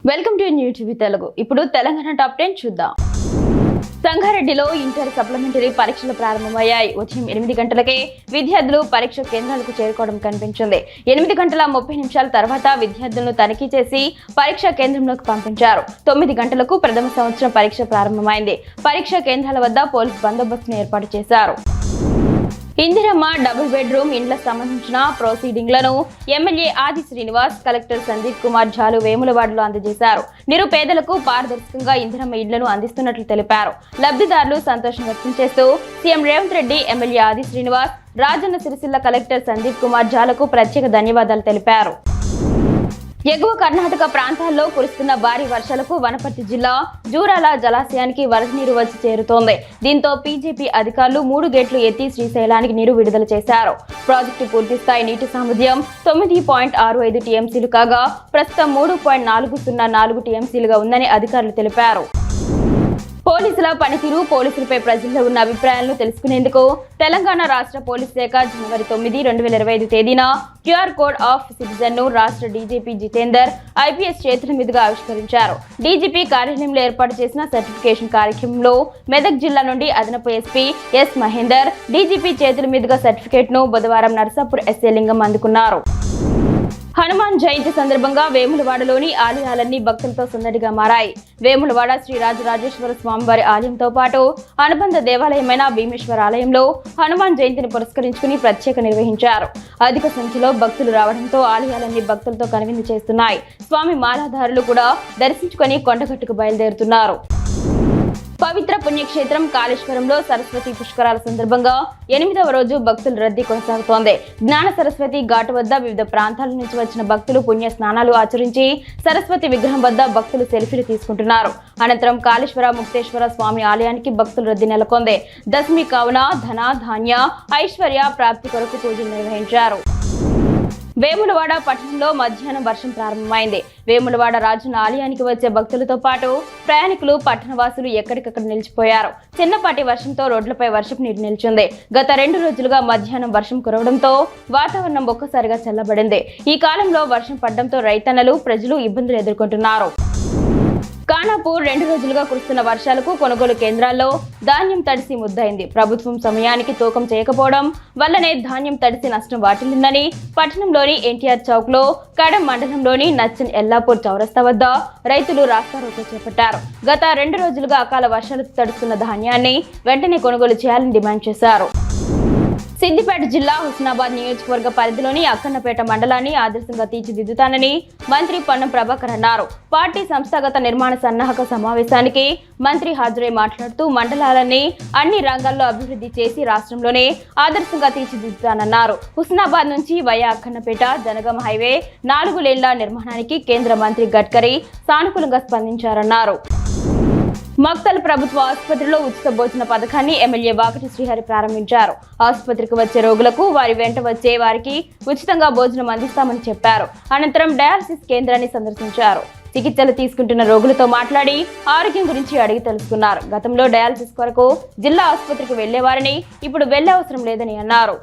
Welcome to new TV Telugu. ఇప్పుడు Telangana top 10 చూద్దాం. సంగారెడ్డిలో ఇంటర్ సప్లిమెంటరీ పరీక్షలు ప్రారంభమయ్యాయి. ఉదయం 8 గంటలకే విద్యార్థులు పరీక్ష కేంద్రాలకు చేరుకోవడం కనిపించింది. 8 గంటల 30 నిమిషాల తర్వాత విద్యార్థులను తనిఖీ చేసి పరీక్షా కేంద్రంలోకి పంపించారు. 9 గంటలకు ప్రథమ సంవత్సరం పరీక్ష ప్రారంభమైంది. పరీక్షా కేంద్రాల వద్ద పోలీస్ బందోబస్తును ఏర్పాటు చేశారు. ఇందిరమ్మ డబుల్ బెడ్రూమ్ ఇండ్ల సంబంధించిన ప్రొసీడింగ్లను ఎమ్మెల్యే ఆది శ్రీనివాస్, కలెక్టర్ సందీప్ కుమార్ ఝాలు వేములవాడలో అందజేశారు. నిరుపేదలకు పారదర్శకంగా ఇందిరమ్మ ఇండ్లను అందిస్తున్నట్లు తెలిపారు. లబ్ధిదారులు సంతోషం వ్యక్తం చేస్తూ సీఎం రేవంత్ రెడ్డి, ఎమ్మెల్యే ఆది శ్రీనివాస్, రాజన్న సిరిసిల్ల కలెక్టర్ సందీప్ కుమార్ ఝాలకు ప్రత్యేక ధన్యవాదాలు తెలిపారు. ఎగువ కర్ణాటక ప్రాంతాల్లో కురుస్తున్న భారీ వర్షాలకు వనపర్తి జిల్లా జూరాల జలాశయానికి వరద నీరు వచ్చి చేరుతోంది. దీంతో పీజీపీ అధికారులు 3 గేట్లు ఎత్తి శ్రీశైలానికి నీరు విడుదల చేశారు. ప్రాజెక్టు పూర్తిస్థాయి నీటి సామర్థ్యం 9.65 టీఎంసీలు కాగా ప్రస్తుతం 3.404 టీఎంసీలుగా ఉందని అధికారులు తెలిపారు. పోలీసుల పనితీరు, పోలీసులపై ప్రజల్లో ఉన్న అభిప్రాయాలను తెలుసుకునేందుకు తెలంగాణ రాష్ట్ర పోలీస్ శాఖ జనవరి 9, 2025 తేదీన క్యూఆర్ కోడ్ ఆఫ్ సిటిజన్ ను రాష్ట్ర డీజీపీ జితేందర్ ఐపీఎస్ చేతుల మీదుగా ఆవిష్కరించారు. డీజీపీ కార్యాలయంలో ఏర్పాటు చేసిన సర్టిఫికేషన్ కార్యక్రమంలో మెదక్ జిల్లా నుండి అదనపు ఎస్పీ ఎస్ మహేందర్ డీజీపీ చేతుల మీదుగా సర్టిఫికేట్ ను బుధవారం నర్సాపూర్ ఎస్ఏ లింగం అందుకున్నారు. హనుమాన్ జయంతి సందర్భంగా వేములవాడలోని ఆలయాలన్నీ భక్తులతో సందడిగా మారాయి. వేములవాడ శ్రీ రాజరాజేశ్వర స్వామివారి ఆలయంతో పాటు అనుబంధ దేవాలయమైన భీమేశ్వర ఆలయంలో హనుమాన్ జయంతిని పురస్కరించుకుని ప్రత్యేక నిర్వహించారు. అధిక సంఖ్యలో భక్తులు రావడంతో ఆలయాలన్నీ భక్తులతో కనువిందు చేస్తున్నాయి. స్వామి మాలాధారులు కూడా దర్శించుకుని కొండగట్టుకు బయలుదేరుతున్నారు. పవిత్ర పుణ్యక్షేత్రం కాళేశ్వరంలో సరస్వతి పుష్కరాల సందర్భంగా 8వ రోజు భక్తుల రద్దీ కొనసాగుతోంది. జ్ఞాన సరస్వతి ఘాటు వద్ద వివిధ ప్రాంతాల నుంచి వచ్చిన భక్తులు పుణ్య స్నానాలు ఆచరించి సరస్వతి విగ్రహం వద్ద భక్తులు సెల్ఫీలు తీసుకుంటున్నారు. అనంతరం కాళేశ్వర ముక్తేశ్వర స్వామి ఆలయానికి భక్తుల రద్దీ నెలకొంది. దశమి కావున ధన, ధాన్య, ఐశ్వర్య ప్రాప్తి కొరకు పూజలు నిర్వహించారు. వేములవాడ పట్టణంలో మధ్యాహ్నం వర్షం ప్రారంభమైంది. వేములవాడ రాజున ఆలయానికి వచ్చే భక్తులతో పాటు ప్రయాణికులు, పట్టణవాసులు ఎక్కడికక్కడ నిలిచిపోయారు. చిన్నపాటి వర్షంతో రోడ్లపై వర్షపు నీరు నిలిచింది. గత 2 రోజులుగా మధ్యాహ్నం వర్షం కురవడంతో వాతావరణం ఒక్కసారిగా చల్లబడింది. ఈ కాలంలో వర్షం పడడంతో రైతన్నలు, ప్రజలు ఇబ్బందులు ఎదుర్కొంటున్నారు. ఖానాపూర్ 2 రోజులుగా కురుస్తున్న వర్షాలకు కొనుగోలు కేంద్రాల్లో ధాన్యం తడిసి ముద్దయింది. ప్రభుత్వం సమయానికి తూకం చేయకపోవడం వల్లనే ధాన్యం తడిసి నష్టం వాటిల్లిందని పట్టణంలోని ఎన్టీఆర్ చౌక్ లో, కడం మండలంలోని నచ్చన్ ఎల్లాపూర్ చౌరస్తా వద్ద రైతులు రాస్తారోకో చేపట్టారు. గత 2 రోజులుగా అకాల వర్షాలకు తడుస్తున్న ధాన్యాన్ని వెంటనే కొనుగోలు చేయాలని డిమాండ్ చేశారు. సిద్దిపేట జిల్లా హుస్నాబాద్ నియోజకవర్గ పరిధిలోని అక్కన్నపేట మండలాన్ని ఆదర్శంగా తీర్చిదిద్దుతానని మంత్రి పొన్నం ప్రభాకర్ అన్నారు. పార్టీ సంస్థాగత నిర్మాణ సన్నాహక సమావేశానికి మంత్రి హాజరై మాట్లాడుతూ మండలాలన్నీ అన్ని రంగాల్లో అభివృద్ధి చేసి రాష్ట్రంలోనే ఆదర్శంగా తీర్చిదిద్దుతానన్నారు. హుస్నాబాద్ నుంచి వయా అక్కన్నపేట జనగామ హైవే 4 లేన్ల నిర్మాణానికి కేంద్ర మంత్రి గడ్కరీ సానుకూలంగా స్పందించారన్నారు. మక్తల్ ప్రభుత్వ ఆసుపత్రిలో ఉచిత భోజన పథకాన్ని ఎమ్మెల్యే వాకటి శ్రీహరి ప్రారంభించారు. ఆసుపత్రికి వచ్చే రోగులకు వారి వెంట వచ్చే వారికి ఉచితంగా భోజనం అందిస్తామని చెప్పారు. అనంతరం డయాలసిస్ కేంద్రాన్ని సందర్శించారు. చికిత్సలు తీసుకుంటున్న రోగులతో మాట్లాడి ఆరోగ్యం గురించి అడిగి తెలుసుకున్నారు. గతంలో డయాలసిస్ కొరకు జిల్లా ఆసుపత్రికి వెళ్లేవారని ఇప్పుడు వెళ్లే అవసరం లేదని అన్నారు.